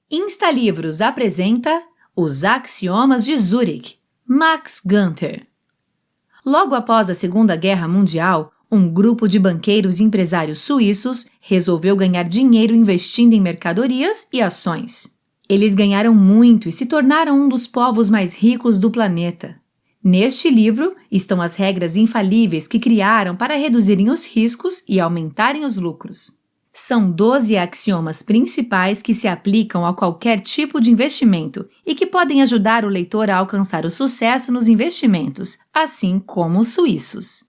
Instalivros apresenta Os Axiomas de Zurich, Max Günther. Logo após a Segunda Guerra Mundial, um grupo de banqueiros e empresários suíços resolveu ganhar dinheiro investindo em mercadorias e ações. Eles ganharam muito e se tornaram um dos povos mais ricos do planeta. Neste livro estão as regras infalíveis que criaram para reduzirem os riscos e aumentarem os lucros. São 12 axiomas principais que se aplicam a qualquer tipo de investimento e que podem ajudar o leitor a alcançar o sucesso nos investimentos, assim como os suíços.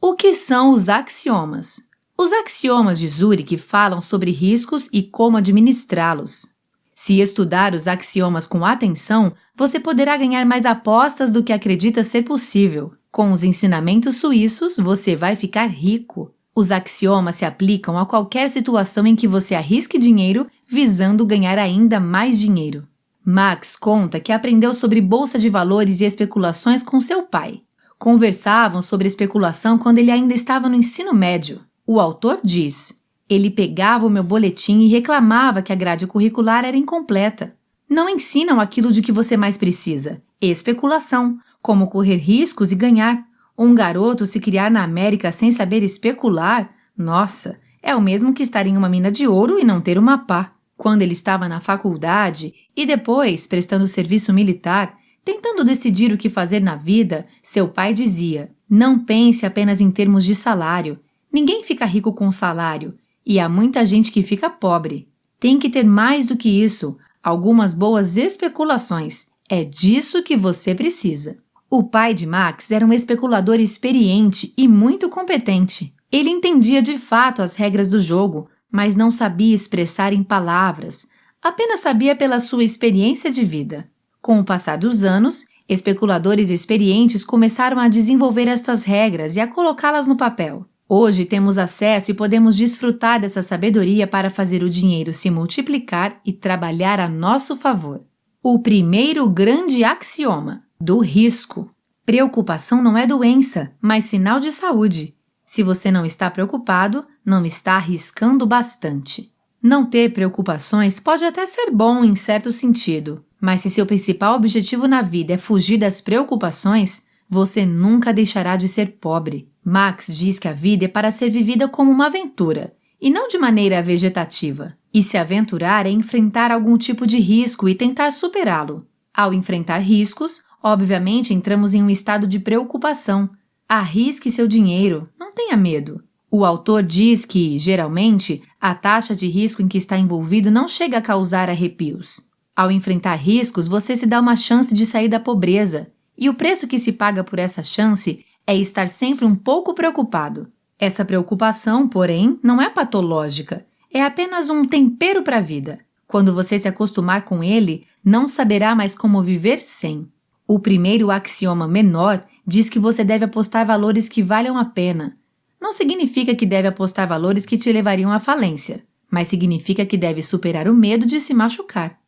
O que são os axiomas? Os axiomas de Zurich falam sobre riscos e como administrá-los. Se estudar os axiomas com atenção, você poderá ganhar mais apostas do que acredita ser possível. Com os ensinamentos suíços, você vai ficar rico. Os axiomas se aplicam a qualquer situação em que você arrisque dinheiro visando ganhar ainda mais dinheiro. Max conta que aprendeu sobre bolsa de valores e especulações com seu pai. Conversavam sobre especulação quando ele ainda estava no ensino médio. O autor diz: ele pegava o meu boletim e reclamava que a grade curricular era incompleta. Não ensinam aquilo de que você mais precisa: especulação, como correr riscos e ganhar. Um garoto se criar na América sem saber especular, nossa, é o mesmo que estar em uma mina de ouro e não ter uma pá. Quando ele estava na faculdade e depois prestando serviço militar, tentando decidir o que fazer na vida, seu pai dizia: não pense apenas em termos de salário. Ninguém fica rico com salário, e há muita gente que fica pobre. Tem que ter mais do que isso, algumas boas especulações. É disso que você precisa. O pai de Max era um especulador experiente e muito competente. Ele entendia de fato as regras do jogo, mas não sabia expressar em palavras, apenas sabia pela sua experiência de vida. Com o passar dos anos, especuladores experientes começaram a desenvolver estas regras e a colocá-las no papel. Hoje temos acesso e podemos desfrutar dessa sabedoria para fazer o dinheiro se multiplicar e trabalhar a nosso favor. O primeiro grande axioma: do risco. Preocupação não é doença, mas sinal de saúde. Se você não está preocupado, não está arriscando bastante. Não ter preocupações pode até ser bom em certo sentido, mas se seu principal objetivo na vida é fugir das preocupações, você nunca deixará de ser pobre. Max diz que a vida é para ser vivida como uma aventura, e não de maneira vegetativa. E se aventurar é enfrentar algum tipo de risco e tentar superá-lo. Ao enfrentar riscos, obviamente entramos em um estado de preocupação. Arrisque seu dinheiro, não tenha medo. O autor diz que, geralmente, a taxa de risco em que está envolvido não chega a causar arrepios. Ao enfrentar riscos, você se dá uma chance de sair da pobreza, e o preço que se paga por essa chance é estar sempre um pouco preocupado. Essa preocupação, porém, não é patológica, é apenas um tempero para a vida. Quando você se acostumar com ele, não saberá mais como viver sem. O primeiro axioma menor diz que você deve apostar valores que valham a pena. Não significa que deve apostar valores que te levariam à falência, mas significa que deve superar o medo de se machucar.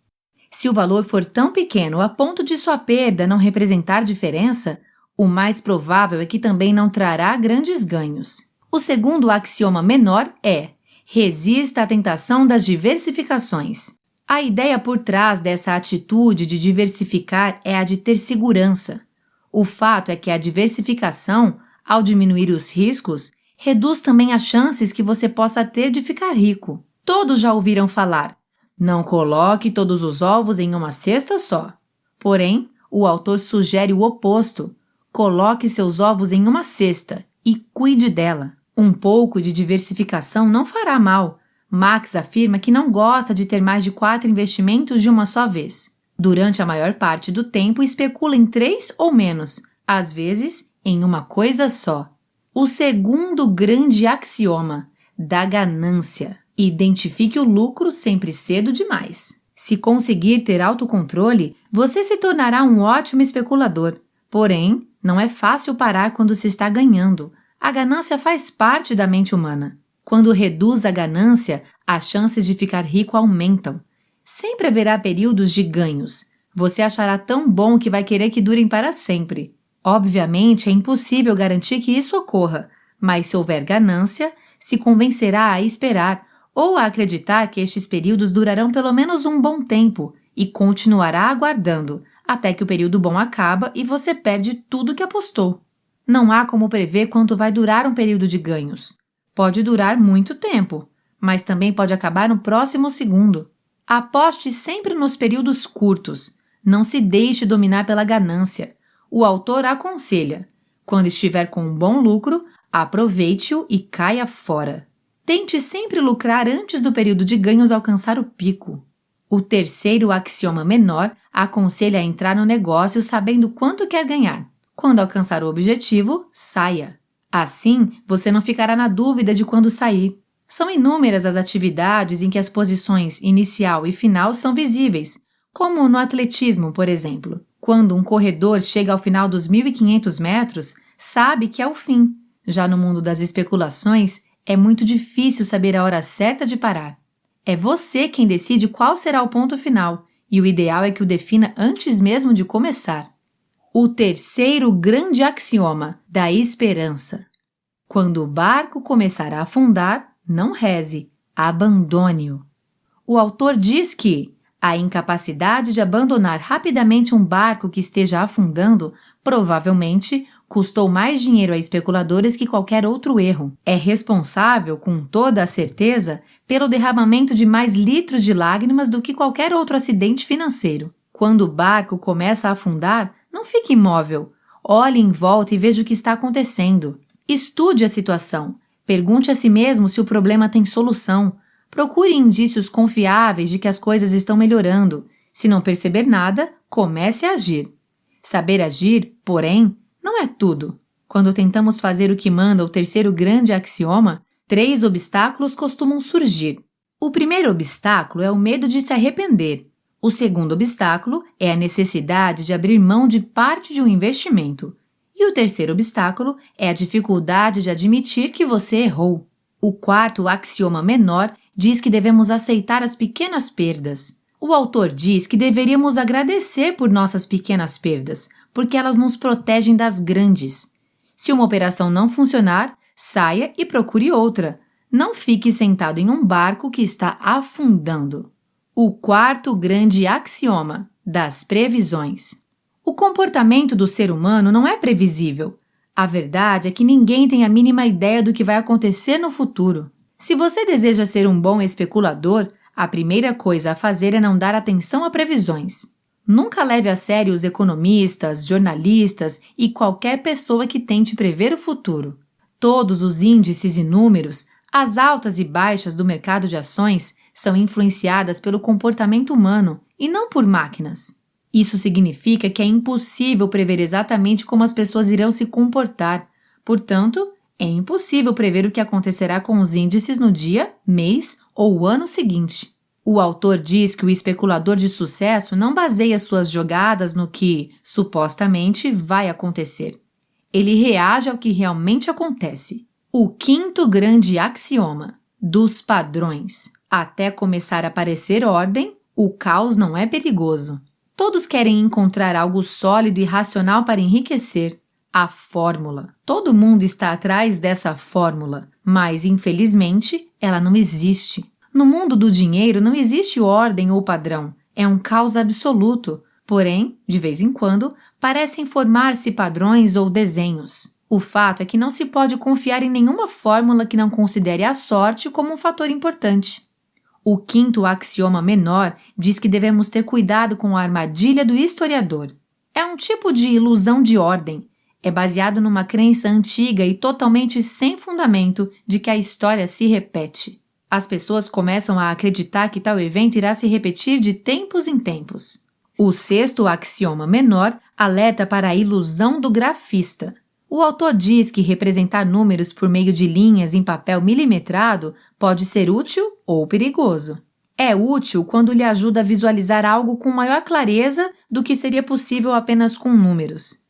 Se o valor for tão pequeno a ponto de sua perda não representar diferença, o mais provável é que também não trará grandes ganhos. O segundo axioma menor é: resista à tentação das diversificações. A ideia por trás dessa atitude de diversificar é a de ter segurança. O fato é que a diversificação, ao diminuir os riscos, reduz também as chances que você possa ter de ficar rico. Todos já ouviram falar: não coloque todos os ovos em uma cesta só. Porém, o autor sugere o oposto: coloque seus ovos em uma cesta e cuide dela. Um pouco de diversificação não fará mal. Max afirma que não gosta de ter mais de 4 investimentos de uma só vez. Durante a maior parte do tempo, especula em 3 ou menos, às vezes em uma coisa só. O segundo grande axioma: da ganância. Identifique o lucro sempre cedo demais. Se conseguir ter autocontrole, você se torará um ótimo especulador. Porém, não é fácil parar quando se está ganhando. A ganância faz parte da mente humana. Quando reduz a ganância, as chances de ficar rico aumentam. Sempre haverá períodos de ganhos. Você achará tão bom que vai querer que durem para sempre. Obviamente, é impossível garantir que isso ocorra, mas se houver ganância, se convencerá a esperar ou a acreditar que estes períodos durarão pelo menos um bom tempo e continuará aguardando até que o período bom acaba e você perde tudo que apostou. Não há como prever quanto vai durar um período de ganhos. Pode durar muito tempo, mas também pode acabar no próximo segundo. Aposte sempre nos períodos curtos. Não se deixe dominar pela ganância. O autor aconselha: quando estiver com um bom lucro, aproveite-o e caia fora. Tente sempre lucrar antes do período de ganhos alcançar o pico. O terceiro axioma menor aconselha a entrar no negócio sabendo quanto quer ganhar. Quando alcançar o objetivo, saia. Assim, você não ficará na dúvida de quando sair. São inúmeras as atividades em que as posições inicial e final são visíveis, como no atletismo, por exemplo. Quando um corredor chega ao final dos 1.500 metros, sabe que é o fim. Já no mundo das especulações, é muito difícil saber a hora certa de parar. É você quem decide qual será o ponto final, e o ideal é que o defina antes mesmo de começar. O terceiro grande axioma da esperança. Quando o barco começar a afundar, não reze, abandone-o. O autor diz que a incapacidade de abandonar rapidamente um barco que esteja afundando provavelmente custou mais dinheiro a especuladores que qualquer outro erro. É responsável, com toda a certeza, pelo derramamento de mais litros de lágrimas do que qualquer outro acidente financeiro. Quando o barco começa a afundar, não fique imóvel. Olhe em volta e veja o que está acontecendo. Estude a situação. Pergunte a si mesmo se o problema tem solução. Procure indícios confiáveis de que as coisas estão melhorando. Se não perceber nada, comece a agir. Saber agir, porém, não é tudo. Quando tentamos fazer o que manda o terceiro grande axioma, 3 obstáculos costumam surgir. O primeiro obstáculo é o medo de se arrepender. O segundo obstáculo é a necessidade de abrir mão de parte de um investimento. E o terceiro obstáculo é a dificuldade de admitir que você errou. O quarto axioma menor diz que devemos aceitar as pequenas perdas. O autor diz que deveríamos agradecer por nossas pequenas perdas, porque elas nos protegem das grandes. Se uma operação não funcionar, saia e procure outra. Não fique sentado em um barco que está afundando. O quarto grande axioma das previsões. O comportamento do ser humano não é previsível. A verdade é que ninguém tem a mínima ideia do que vai acontecer no futuro. Se você deseja ser um bom especulador, a primeira coisa a fazer é não dar atenção a previsões. Nunca leve a sério os economistas, jornalistas e qualquer pessoa que tente prever o futuro. Todos os índices e números, as altas e baixas do mercado de ações, são influenciadas pelo comportamento humano e não por máquinas. Isso significa que é impossível prever exatamente como as pessoas irão se comportar. Portanto, é impossível prever o que acontecerá com os índices no dia, mês ou ano seguinte. O autor diz que o especulador de sucesso não baseia suas jogadas no que, supostamente, vai acontecer. Ele reage ao que realmente acontece. O quinto grande axioma dos padrões. Até começar a aparecer ordem, o caos não é perigoso. Todos querem encontrar algo sólido e racional para enriquecer. A fórmula. Todo mundo está atrás dessa fórmula, mas, infelizmente, ela não existe. No mundo do dinheiro não existe ordem ou padrão. É um caos absoluto. Porém, de vez em quando, parecem formar-se padrões ou desenhos. O fato é que não se pode confiar em nenhuma fórmula que não considere a sorte como um fator importante. O quinto axioma menor diz que devemos ter cuidado com a armadilha do historiador. É um tipo de ilusão de ordem. É baseado numa crença antiga e totalmente sem fundamento de que a história se repete. As pessoas começam a acreditar que tal evento irá se repetir de tempos em tempos. O sexto axioma menor alerta para a ilusão do grafista. O autor diz que representar números por meio de linhas em papel milimetrado pode ser útil ou perigoso. É útil quando lhe ajuda a visualizar algo com maior clareza do que seria possível apenas com números.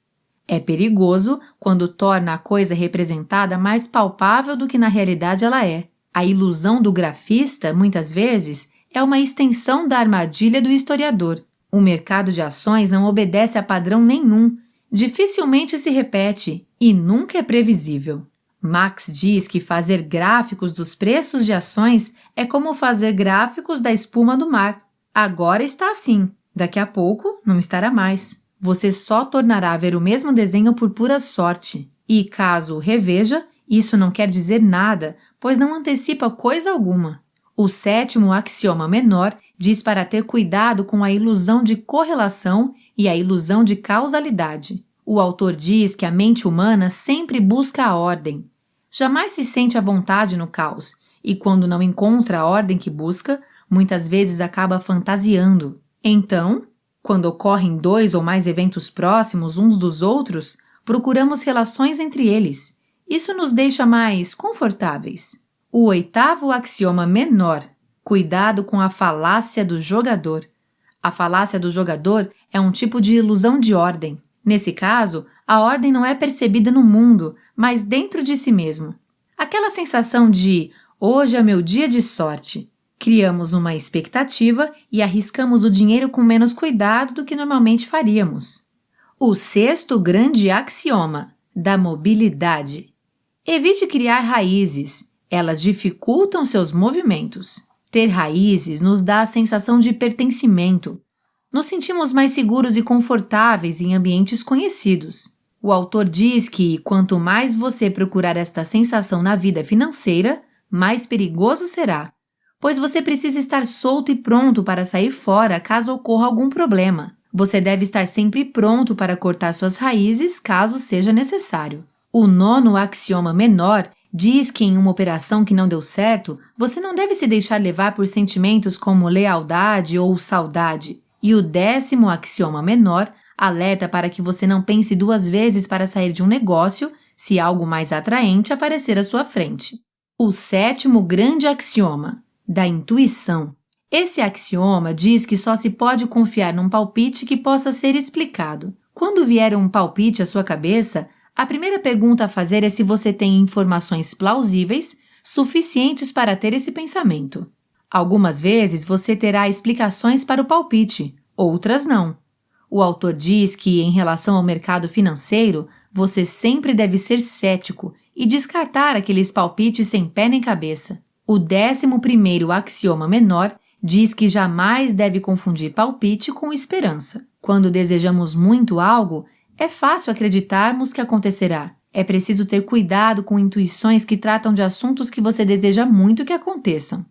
É perigoso quando torna a coisa representada mais palpável do que na realidade ela é. A ilusão do grafista, muitas vezes, é uma extensão da armadilha do historiador. O mercado de ações não obedece a padrão nenhum, dificilmente se repete e nunca é previsível. Max diz que fazer gráficos dos preços de ações é como fazer gráficos da espuma do mar. Agora está assim, daqui a pouco não estará mais. Você só tornará a ver o mesmo desenho por pura sorte. E caso o reveja, isso não quer dizer nada, pois não antecipa coisa alguma. O sétimo axioma menor diz para ter cuidado com a ilusão de correlação e a ilusão de causalidade. O autor diz que a mente humana sempre busca a ordem. Jamais se sente à vontade no caos, e quando não encontra a ordem que busca, muitas vezes acaba fantasiando. Então, quando ocorrem 2 ou mais eventos próximos uns dos outros, procuramos relações entre eles. Isso nos deixa mais confortáveis. O oitavo axioma menor: cuidado com a falácia do jogador. A falácia do jogador é um tipo de ilusão de ordem. Nesse caso, a ordem não é percebida no mundo, mas dentro de si mesmo. Aquela sensação de hoje é meu dia de sorte. Criamos uma expectativa e arriscamos o dinheiro com menos cuidado do que normalmente faríamos. O sexto grande axioma, da mobilidade. Evite criar raízes. Elas dificultam seus movimentos. Ter raízes nos dá a sensação de pertencimento. Nos sentimos mais seguros e confortáveis em ambientes conhecidos. O autor diz que, quanto mais você procurar esta sensação na vida financeira, mais perigoso será, pois você precisa estar solto e pronto para sair fora caso ocorra algum problema. Você deve estar sempre pronto para cortar suas raízes caso seja necessário. O nono axioma menor diz que em uma operação que não deu certo, você não deve se deixar levar por sentimentos como lealdade ou saudade. E o 10º axioma menor alerta para que você não pense 2 vezes para sair de um negócio se algo mais atraente aparecer à sua frente. O 7º grande axioma, da intuição. Esse axioma diz que só se pode confiar num palpite que possa ser explicado. Quando vier um palpite à sua cabeça, a primeira pergunta a fazer é se você tem informações plausíveis suficientes para ter esse pensamento. Algumas vezes você terá explicações para o palpite, outras não. O autor diz que, em relação ao mercado financeiro, você sempre deve ser cético e descartar aqueles palpites sem pé nem cabeça. O 11º axioma menor diz que jamais deve confundir palpite com esperança. Quando desejamos muito algo, é fácil acreditarmos que acontecerá. É preciso ter cuidado com intuições que tratam de assuntos que você deseja muito que aconteçam.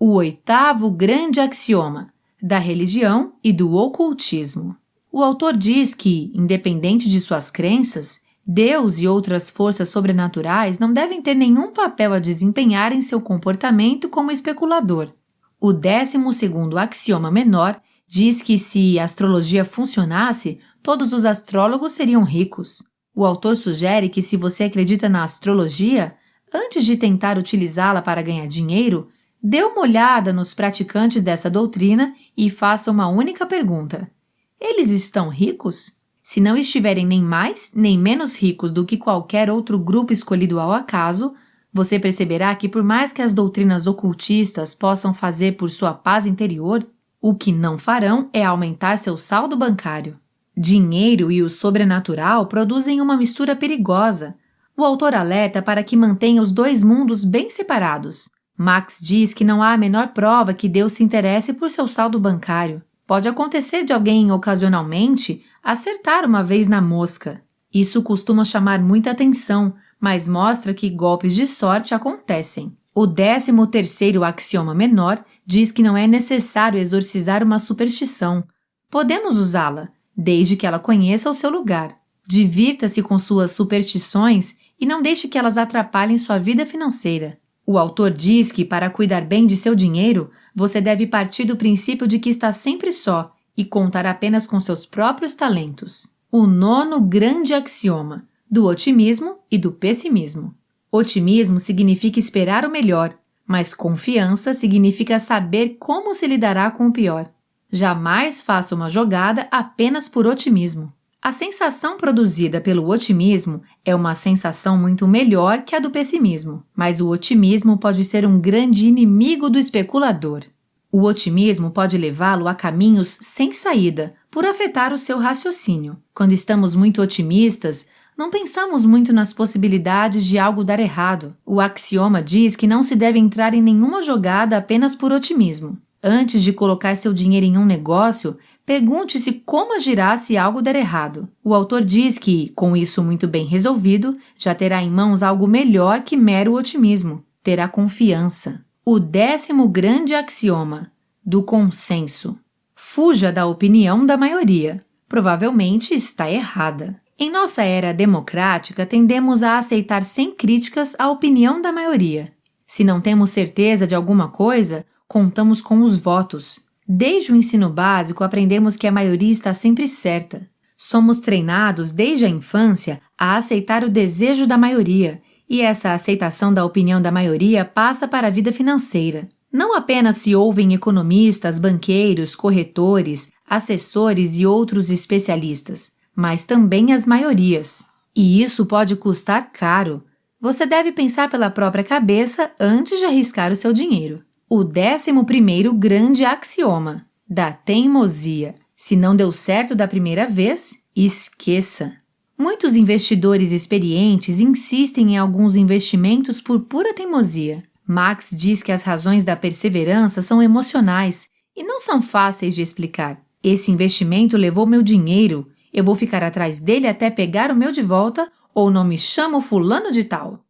O 8º grande axioma, da religião e do ocultismo. O autor diz que, independente de suas crenças, Deus e outras forças sobrenaturais não devem ter nenhum papel a desempenhar em seu comportamento como especulador. O 12º axioma menor diz que se a astrologia funcionasse, todos os astrólogos seriam ricos. O autor sugere que se você acredita na astrologia, antes de tentar utilizá-la para ganhar dinheiro, dê uma olhada nos praticantes dessa doutrina e faça uma única pergunta: eles estão ricos? Se não estiverem nem mais nem menos ricos do que qualquer outro grupo escolhido ao acaso, você perceberá que por mais que as doutrinas ocultistas possam fazer por sua paz interior, o que não farão é aumentar seu saldo bancário. Dinheiro e o sobrenatural produzem uma mistura perigosa. O autor alerta para que mantenha os 2 mundos bem separados. Max diz que não há a menor prova que Deus se interesse por seu saldo bancário. Pode acontecer de alguém, ocasionalmente, acertar uma vez na mosca. Isso costuma chamar muita atenção, mas mostra que golpes de sorte acontecem. O 13º axioma menor diz que não é necessário exorcizar uma superstição. Podemos usá-la, desde que ela conheça o seu lugar. Divirta-se com suas superstições e não deixe que elas atrapalhem sua vida financeira. O autor diz que, para cuidar bem de seu dinheiro, você deve partir do princípio de que está sempre só e contar apenas com seus próprios talentos. O 9º grande axioma, do otimismo e do pessimismo. Otimismo significa esperar o melhor, mas confiança significa saber como se lidará com o pior. Jamais faça uma jogada apenas por otimismo. A sensação produzida pelo otimismo é uma sensação muito melhor que a do pessimismo, mas o otimismo pode ser um grande inimigo do especulador. O otimismo pode levá-lo a caminhos sem saída, por afetar o seu raciocínio. Quando estamos muito otimistas, não pensamos muito nas possibilidades de algo dar errado. O axioma diz que não se deve entrar em nenhuma jogada apenas por otimismo. Antes de colocar seu dinheiro em um negócio, pergunte-se como agirá se algo der errado. O autor diz que, com isso muito bem resolvido, já terá em mãos algo melhor que mero otimismo. Terá confiança. O 10º grande axioma, do consenso. Fuja da opinião da maioria. Provavelmente está errada. Em nossa era democrática, tendemos a aceitar sem críticas a opinião da maioria. Se não temos certeza de alguma coisa, contamos com os votos. Desde o ensino básico, aprendemos que a maioria está sempre certa. Somos treinados desde a infância a aceitar o desejo da maioria, e essa aceitação da opinião da maioria passa para a vida financeira. Não apenas se ouvem economistas, banqueiros, corretores, assessores e outros especialistas, mas também as maiorias. E isso pode custar caro. Você deve pensar pela própria cabeça antes de arriscar o seu dinheiro. O 11º grande axioma, da teimosia. Se não deu certo da primeira vez, esqueça. Muitos investidores experientes insistem em alguns investimentos por pura teimosia. Max diz que as razões da perseverança são emocionais e não são fáceis de explicar. Esse investimento levou meu dinheiro, eu vou ficar atrás dele até pegar o meu de volta ou não me chamo fulano de tal.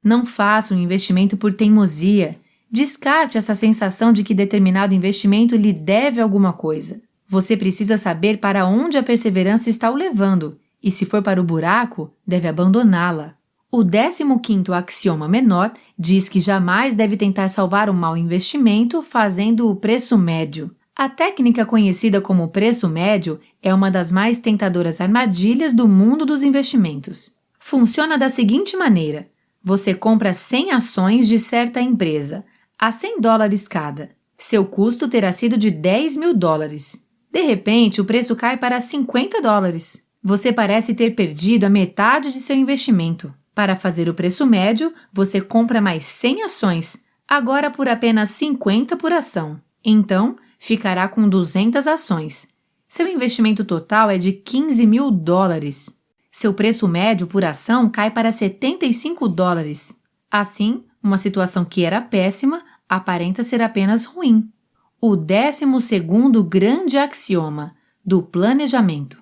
Não faça um investimento por teimosia. Descarte essa sensação de que determinado investimento lhe deve alguma coisa. Você precisa saber para onde a perseverança está o levando e, se for para o buraco, deve abandoná-la. O 15º axioma menor diz que jamais deve tentar salvar um mau investimento fazendo o preço médio. A técnica conhecida como preço médio é uma das mais tentadoras armadilhas do mundo dos investimentos. Funciona da seguinte maneira: você compra 100 ações de certa empresa, a $100 cada. Seu custo terá sido de $10.000. De repente, o preço cai para $50. Você parece ter perdido a metade de seu investimento. Para fazer o preço médio, você compra mais 100 ações, agora por apenas 50 por ação. Então, ficará com 200 ações. Seu investimento total é de $15.000. Seu preço médio por ação cai para $75. Assim, uma situação que era péssima aparenta ser apenas ruim. O 12º grande axioma, do planejamento.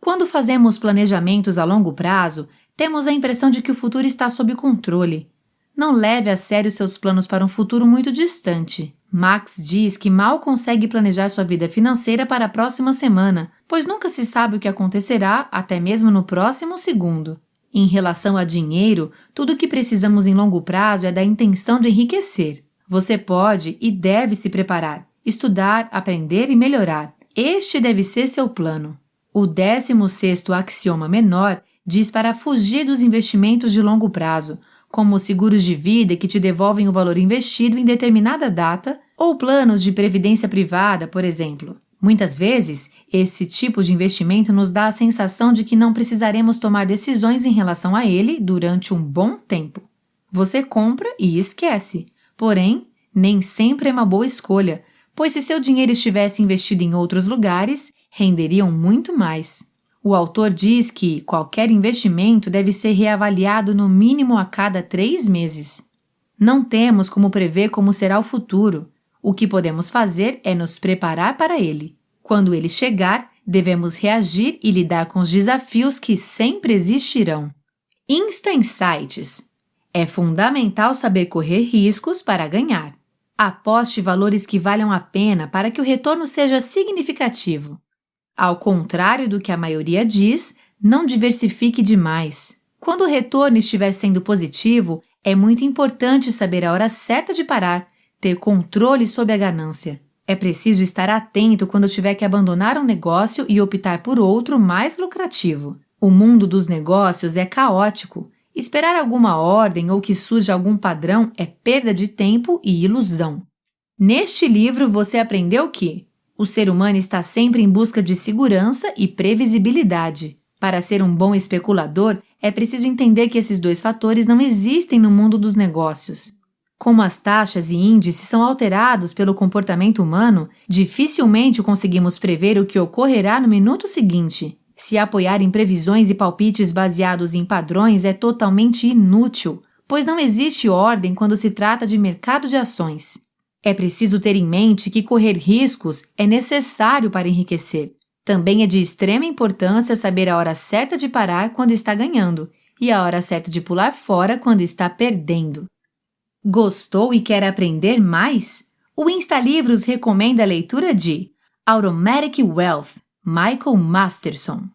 Quando fazemos planejamentos a longo prazo, temos a impressão de que o futuro está sob controle. Não leve a sério seus planos para um futuro muito distante. Max diz que mal consegue planejar sua vida financeira para a próxima semana, pois nunca se sabe o que acontecerá até mesmo no próximo segundo. Em relação a dinheiro, tudo o que precisamos em longo prazo é da intenção de enriquecer. Você pode e deve se preparar, estudar, aprender e melhorar. Este deve ser seu plano. O 16º axioma menor diz para fugir dos investimentos de longo prazo, como seguros de vida que te devolvem o valor investido em determinada data, ou planos de previdência privada, por exemplo. Muitas vezes, esse tipo de investimento nos dá a sensação de que não precisaremos tomar decisões em relação a ele durante um bom tempo. Você compra e esquece. Porém, nem sempre é uma boa escolha, pois se seu dinheiro estivesse investido em outros lugares, renderiam muito mais. O autor diz que qualquer investimento deve ser reavaliado no mínimo a cada 3 meses. Não temos como prever como será o futuro. O que podemos fazer é nos preparar para ele. Quando ele chegar, devemos reagir e lidar com os desafios que sempre existirão. Insta Insights. É fundamental saber correr riscos para ganhar. Aposte valores que valham a pena para que o retorno seja significativo. Ao contrário do que a maioria diz, não diversifique demais. Quando o retorno estiver sendo positivo, é muito importante saber a hora certa de parar, ter controle sobre a ganância. É preciso estar atento quando tiver que abandonar um negócio e optar por outro mais lucrativo. O mundo dos negócios é caótico. Esperar alguma ordem ou que surja algum padrão é perda de tempo e ilusão. Neste livro você aprendeu que o ser humano está sempre em busca de segurança e previsibilidade. Para ser um bom especulador, é preciso entender que esses dois fatores não existem no mundo dos negócios. Como as taxas e índices são alterados pelo comportamento humano, dificilmente conseguimos prever o que ocorrerá no minuto seguinte. Se apoiar em previsões e palpites baseados em padrões é totalmente inútil, pois não existe ordem quando se trata de mercado de ações. É preciso ter em mente que correr riscos é necessário para enriquecer. Também é de extrema importância saber a hora certa de parar quando está ganhando e a hora certa de pular fora quando está perdendo. Gostou e quer aprender mais? O InstaLivros recomenda a leitura de Automatic Wealth, Michael Masterson.